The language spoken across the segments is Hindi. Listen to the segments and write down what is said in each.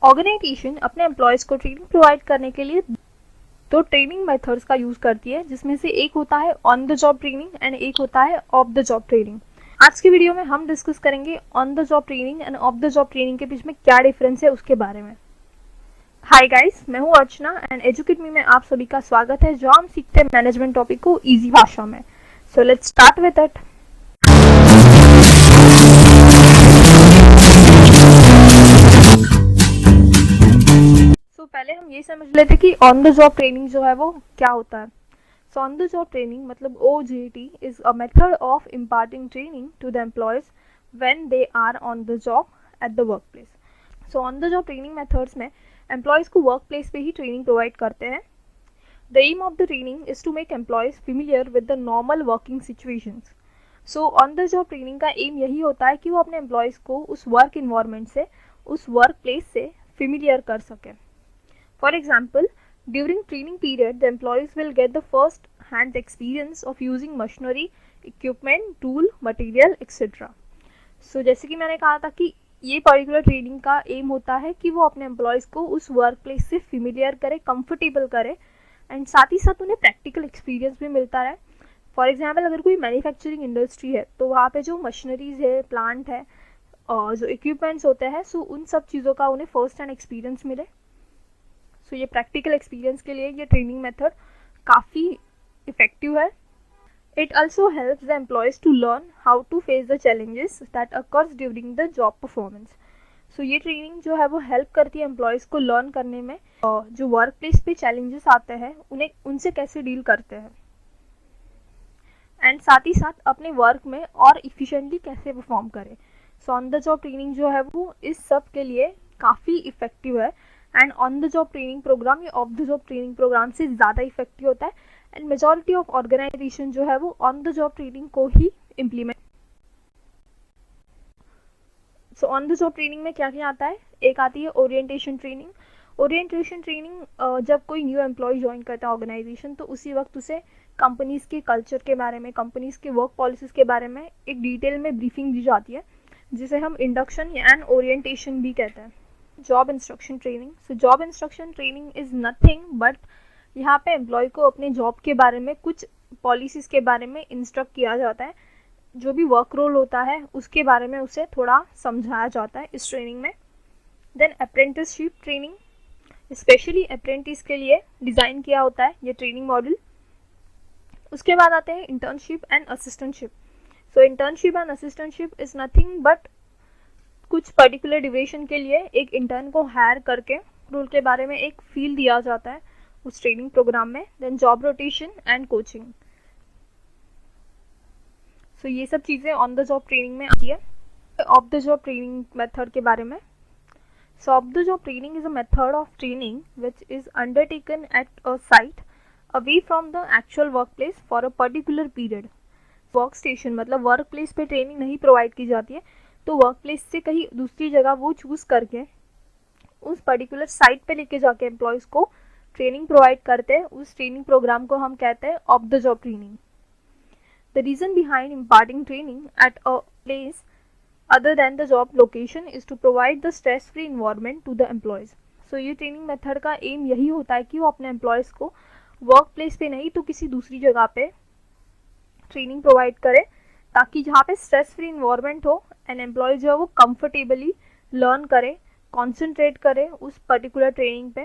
ऑर्गेनाइजेशन अपने एम्प्लॉयज़ को ट्रेनिंग प्रोवाइड करने के लिए दो ट्रेनिंग मेथड्स का यूज़ करती है, जिसमें से एक होता है on the job training and एक होता है ऑफ द जॉब ट्रेनिंग। आज की वीडियो में हम डिस्कस करेंगे on the job training and off the job training के बीच में क्या डिफरेंस है उसके बारे में। हाय गाइस, मैं हूँ अर्चना एंड एजुकेट मी में आप सभी का स्वागत है, जहाँ हम सीखते हैं मैनेजमेंट टॉपिक को इजी भाषा में। So let's start with it. पहले हम ये समझ लेते कि ऑन द जॉब ट्रेनिंग जो है वो क्या होता है। So on the job training मतलब OJT is a method of imparting training to the employees when they are on the job at the work place. So on the job training methods में एम्प्लॉयज को वर्क प्लेस पे ही ट्रेनिंग प्रोवाइड करते हैं। The aim of the training is to make employees familiar with the normal working situations. So on the job training का एम यही होता है कि वो अपने एम्प्लॉयज को उस वर्क इन्वायरमेंट से, उस वर्क प्लेस से फेमिलियर कर सकें। For example, during training period, the employees will get the first-hand experience of using machinery, equipment, tool, material, etc. So, जैसे कि मैंने कहा था कि ये पर्टिकुलर ट्रेनिंग का एम होता है कि वो अपने एम्प्लॉयज़ को उस वर्क प्लेस से फेमिलियर करे, कंफर्टेबल करे एंड साथ ही साथ उन्हें प्रैक्टिकल एक्सपीरियंस भी मिलता रहे। फॉर एग्जाम्पल, अगर कोई मैन्युफैक्चरिंग इंडस्ट्री है तो वहाँ पे जो मशीनरीज है, प्लांट है और जो इक्विपमेंट्स होते हैं, सो उन सब चीज़ों का उन्हें फर्स्ट हैंड एक्सपीरियंस मिले। तो ये प्रैक्टिकल एक्सपीरियंस के लिए ये ट्रेनिंग मेथड काफ़ी इफेक्टिव है। It also helps the employees to learn how to face the challenges that occurs during the job performance. So ये ट्रेनिंग जो है वो हेल्प करती है एम्प्लॉयज़ को लर्न करने में जो वर्क प्लेस पे चैलेंजेस आते हैं उन्हें उनसे कैसे डील करते हैं एंड साथ ही साथ अपने वर्क में और इफ़िशिएंटली कैसे परफॉर्म करें। सो ऑन द जॉब ट्रेनिंग जो है वो इस सब के लिए काफ़ी इफेक्टिव है and on the job training programme या off the job training programme से ज़्यादा इफेक्टिव होता है एंड मेजॉरिटी ऑफ ऑर्गेनाइजेशन जो है वो ऑन द जॉब ट्रेनिंग को ही implement. So on the job training में क्या क्या आता है, एक आती है ओरिएंटेशन ट्रेनिंग। ओरिएंटेशन ट्रेनिंग जब कोई न्यू एम्प्लॉय ज्वाइन करता है ऑर्गेनाइजेशन तो उसी वक्त उसे कंपनीज़ के कल्चर के बारे में, कंपनीज़ के वर्क पॉलिसीज़ के बारे में एक डिटेल में ब्रीफिंग दी जाती है, जिसे हम इंडक्शन एंड ओरिएंटेशन भी कहते हैं। Job instruction training. So job instruction training is nothing but यहाँ पे एम्प्लॉय को अपने जॉब के बारे में, कुछ पॉलिसीज़ के बारे में इंस्ट्रक्ट किया जाता है। जो भी वर्क रोल होता है उसके बारे में उसे थोड़ा समझाया जाता है इस ट्रेनिंग में। Then apprenticeship training, specially apprentice के लिए डिज़ाइन किया होता है ये ट्रेनिंग मॉडल। उसके बाद आते हैं internship and assistantship. So internship and assistantship is nothing but कुछ पर्टिकुलर ड्यूरेशन के लिए एक इंटर्न को हायर करके रोल के बारे में एक फील दिया जाता है उस ट्रेनिंग प्रोग्राम में। Then job rotation and coaching. So ये सब चीज़ें ऑन द जॉब ट्रेनिंग में आती है। Off the job training method के बारे में। So off the job training is a method of training which is undertaken at a site away from the actual work place for a particular period. Work station मतलब वर्क प्लेस पे ट्रेनिंग नहीं प्रोवाइड की जाती है, तो वर्क प्लेस से कहीं दूसरी जगह वो चूज़ करके उस पर्टिकुलर साइट पे लेके जाके एम्प्लॉयज़ को ट्रेनिंग प्रोवाइड करते हैं। उस ट्रेनिंग प्रोग्राम को हम कहते हैं off the job training. The reason behind imparting training at a place other than the job location is to provide the stress free environment to the employees. So ये ट्रेनिंग मेथड का एम यही होता है कि वो अपने एम्प्लॉयज़ को वर्क प्लेस पे नहीं तो किसी दूसरी जगह पे ट्रेनिंग प्रोवाइड करे, ताकि जहाँ पे स्ट्रेस फ्री इन्वायरमेंट हो एंड एम्प्लॉय जो है वो कंफर्टेबली लर्न करे, कॉन्सेंट्रेट करे उस पर्टिकुलर ट्रेनिंग पे।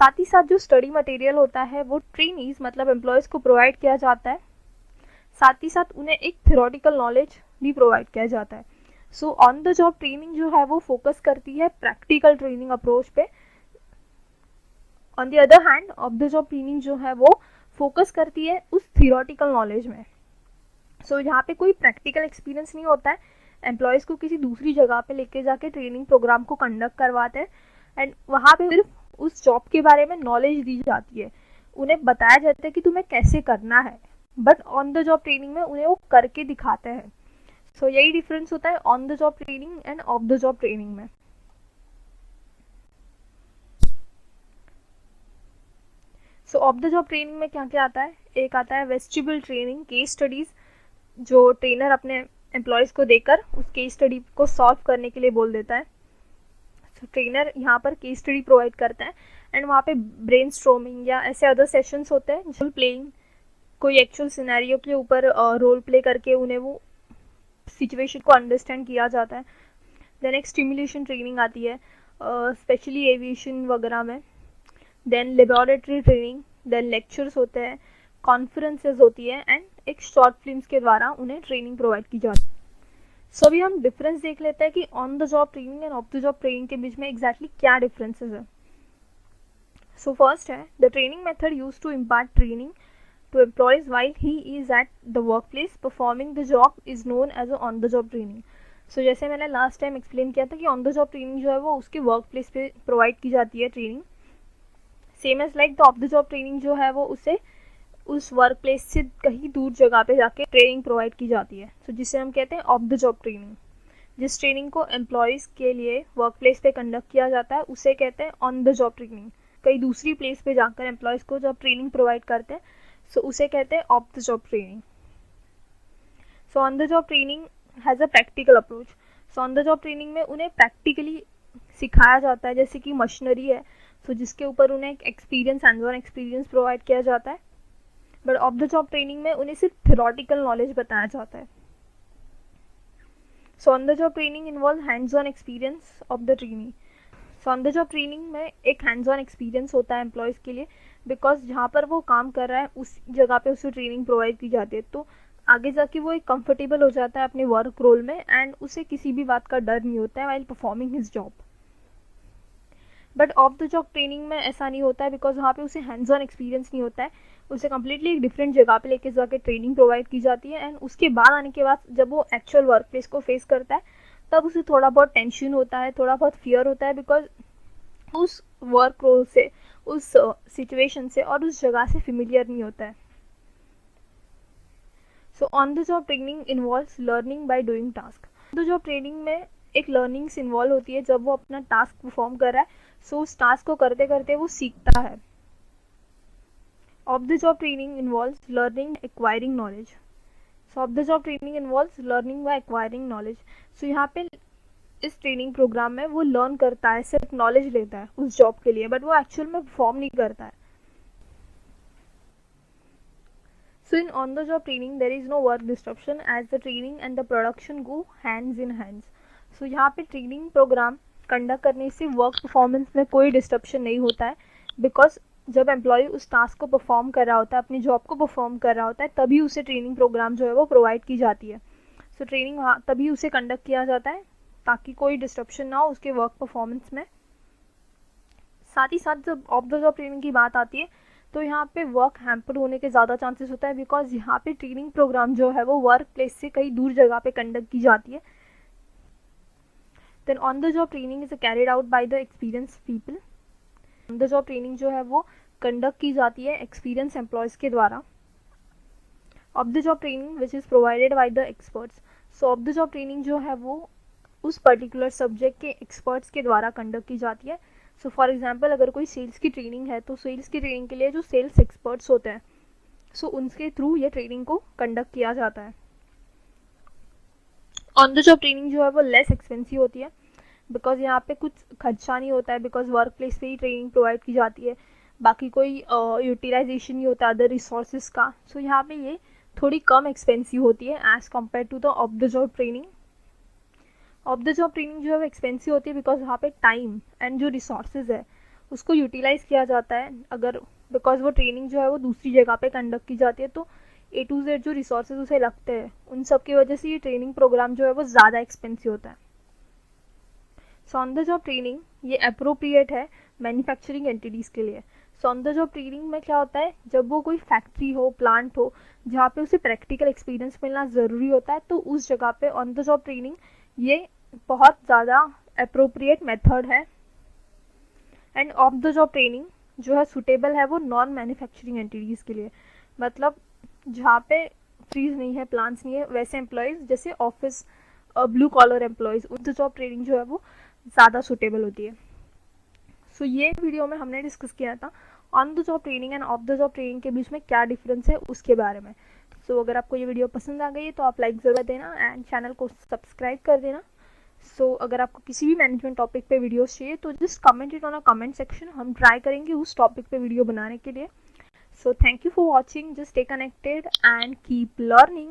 साथ ही साथ जो स्टडी मटेरियल होता है वो ट्रेनीज मतलब एम्प्लॉयज़ को प्रोवाइड किया जाता है। साथ ही साथ उन्हें एक थ्योरेटिकल नॉलेज भी प्रोवाइड किया जाता है। So on the job training जो है वो फोकस करती है प्रैक्टिकल ट्रेनिंग अप्रोच पे। On the other hand of the job training जो है वो फोकस करती है उस थ्योरेटिकल नॉलेज में। सो यहाँ पे कोई प्रैक्टिकल एक्सपीरियंस नहीं होता है, एम्प्लॉयज़ को किसी दूसरी जगह पे लेके जाके ट्रेनिंग प्रोग्राम को कंडक्ट करवाते हैं एंड वहाँ पे सिर्फ उस जॉब के बारे में नॉलेज दी जाती है, उन्हें बताया जाता है कि तुम्हें कैसे करना है, but on the job training में उन्हें वो करके दिखाते हैं। सो यही डिफरेंस होता है on the job training and off the job training में। So off the job training में क्या क्या आता है, एक आता है वेस्टिबल ट्रेनिंग, केस स्टडीज़ जो ट्रेनर अपने एम्प्लॉयज़ को देकर उस केस स्टडी को सॉल्व करने के लिए बोल देता है। सो ट्रेनर यहाँ पर केस स्टडी प्रोवाइड करता है एंड वहाँ पे ब्रेन स्ट्रोमिंग या ऐसे अदर सेशंस होते हैं जो प्लेइंग कोई एक्चुअल सिनेरियो के ऊपर रोल प्ले करके उन्हें वो सिचुएशन को अंडरस्टैंड किया जाता है। देन एक स्टिमुलेशन ट्रेनिंग आती है स्पेशली एविएशन वगैरह में। Then laboratory training, then lectures होते हैं, कॉन्फ्रेंसेज होती है एंड एक शॉर्ट फिल्म्स के द्वारा उन्हें ट्रेनिंग प्रोवाइड की जाती है। सो अभी हम डिफरेंस देख लेते हैं कि on the job training and off the job training के बीच में एग्जैक्टली क्या डिफरेंसेस है। सो फर्स्ट है the training method use to impart training to employees while he is at the workplace performing the job is known as a on the job training. So जैसे मैंने लास्ट टाइम एक्सप्लेन किया था कि ऑन द जॉब ट्रेनिंग जो है वो उसके वर्क प्लेस पे प्रोवाइड की जाती है training, same as like the off the job training जो है वो उसे उस वर्क प्लेस से कहीं दूर जगह पे जाके ट्रेनिंग प्रोवाइड की जाती है। सो जिसे हम कहते हैं ऑफ द जॉब ट्रेनिंग। जिस ट्रेनिंग को एम्प्लॉयज़ के लिए वर्क प्लेस पे कंडक्ट किया जाता है उसे कहते हैं ऑन द जॉब ट्रेनिंग। कहीं दूसरी प्लेस पे जाकर एम्प्लॉयज़ को जब ट्रेनिंग प्रोवाइड करते हैं सो उसे कहते हैं off the job training. So on the job training has a practical approach. So on the job training में उन्हें प्रैक्टिकली सिखाया जाता है, जैसे कि मशीनरी है सो जिसके ऊपर उन्हें एक experience, hands on experience provide किया जाता है। But of the job training में उन्हें सिर्फ थ्योरेटिकल नॉलेज बताया जाता है। So on the job training involve hands on experience of the training. So on the job training में एक हैंड्स ऑन एक्सपीरियंस होता है एम्प्लॉयज़ के लिए, बिकॉज जहाँ पर वो काम कर रहा है उस जगह पे उसे ट्रेनिंग प्रोवाइड की जाती है, तो आगे जाके वो एक कंफर्टेबल हो जाता है अपने वर्क रोल में एंड उसे किसी भी बात का डर नहीं होता है while performing his job. But of the job training में ऐसा नहीं होता है, बिकॉज वहाँ पे उसे हैंड्स ऑन एक्सपीरियंस नहीं होता है, उसे कम्प्लीटली एक डिफरेंट जगह पे लेके जाके ट्रेनिंग प्रोवाइड की जाती है एंड उसके बाद आने के बाद जब वो एक्चुअल वर्क प्लेस को फेस करता है तब उसे थोड़ा बहुत टेंशन होता है, थोड़ा बहुत फियर होता है, बिकॉज उस वर्क रोल से, उस सिचुएशन से और उस जगह से फेमिलियर नहीं होता है। So on the job training involves learning by doing task. On the job training में एक लर्निंग्स इन्वॉल्व होती है जब वो अपना टास्क परफॉर्म कर रहा है, सो उस टास्क को करते करते वो सीखता है। Off the job training involves learning acquiring knowledge. So off the job training involves learning by acquiring knowledge. So यहाँ पे इस ट्रेनिंग प्रोग्राम में वो लर्न करता है, सिर्फ नॉलेज लेता है उस जॉब के लिए, बट वो एक्चुअल में परफॉर्म नहीं करता है। So in on the job training there is no work disruption as the training and the production go hands in hands. So यहाँ पे ट्रेनिंग प्रोग्राम कंडक्ट करने से वर्क परफॉर्मेंस में कोई डिस्ट्रप्शन नहीं होता है, बिकॉज जब एम्प्लॉय उस टास्क को परफॉर्म कर रहा होता है, अपनी जॉब को परफॉर्म कर रहा होता है, तभी उसे ट्रेनिंग प्रोग्राम जो है वो प्रोवाइड की जाती है। सो ट्रेनिंग वहाँ तभी उसे कंडक्ट किया जाता है ताकि कोई डिस्ट्रप्शन ना हो उसके वर्क परफॉर्मेंस में। साथ ही साथ जब ऑफ द जॉब ट्रेनिंग की बात आती है तो यहाँ पे वर्क हैम्पर होने के ज़्यादा चांसेस होता है, बिकॉज यहाँ पे ट्रेनिंग प्रोग्राम जो है वो वर्क प्लेस से कहीं दूर जगह पे कंडक्ट की जाती है। Then on the job training is carried out by the experience people. On the job training जो है वो कंडक्ट की जाती है एक्सपीरियंस एम्प्लॉयज़ के द्वारा। Of the job training which is provided by the experts. So off the job training जो है वो उस पर्टिकुलर सब्जेक्ट के एक्सपर्ट्स के द्वारा कंडक्ट की जाती है। सो फॉर एग्जांपल अगर कोई सेल्स की ट्रेनिंग है तो सेल्स की ट्रेनिंग के लिए जो सेल्स एक्सपर्ट्स होते हैं सो उनके थ्रू ये ट्रेनिंग को कंडक्ट किया जाता है। ऑन द जॉब ट्रेनिंग जो है वो लेस एक्सपेंसिव होती है, बिकॉज यहाँ पे कुछ खर्चा नहीं होता है, बिकॉज वर्क प्लेस पे ही ट्रेनिंग प्रोवाइड की जाती है, बाकी कोई यूटिलाइजेशन नहीं होता अदर रिसोर्सेज का। सो यहाँ पे ये थोड़ी कम एक्सपेंसिव होती है as compare to the off the job training. Off the job training जो है वो एक्सपेंसिव होती है बिकॉज वहाँ पे टाइम एंड जो रिसोर्सेज है उसको यूटिलाइज किया जाता है, अगर बिकॉज वो ट्रेनिंग जो है वो दूसरी जगह पे कंडक्ट की जाती है, तो A to Z जो रिसोर्सेज उसे लगते हैं उन सब की वजह से ये ट्रेनिंग प्रोग्राम जो है वो ज़्यादा एक्सपेंसिव होता है। So on the job training ये अप्रोप्रिएट है मैन्युफैक्चरिंग एंटिटीज़ के लिए। सो ऑन द जॉब ट्रेनिंग में क्या होता है, जब वो कोई फैक्ट्री हो, प्लांट हो, जहाँ पे उसे प्रैक्टिकल एक्सपीरियंस मिलना ज़रूरी होता है, तो उस जगह पे ऑन द जॉब ट्रेनिंग ये बहुत ज़्यादा अप्रोप्रिएट मेथड है। And off the job training जो है सुटेबल है वो नॉन मैन्युफैक्चरिंग एंटिटीज़ के लिए, मतलब जहाँ पे ट्रीज नहीं है, प्लांट्स नहीं है, वैसे एम्प्लॉयज़ जैसे office blue collar employees, on the job training जो है वो ज़्यादा सुटेबल होती है। सो ये वीडियो में हमने डिस्कस किया था on the job training and off the job training के बीच में क्या डिफरेंस है उसके बारे में। सो अगर आपको ये वीडियो पसंद आ गई है तो आप लाइक ज़रूर देना एंड चैनल को सब्सक्राइब कर देना। सो अगर आपको किसी भी मैनेजमेंट टॉपिक पे वीडियोस चाहिए तो just comment it on a comment section, हम ट्राई करेंगे उस टॉपिक पे वीडियो बनाने के लिए. So thank you for watching, just stay connected and keep learning.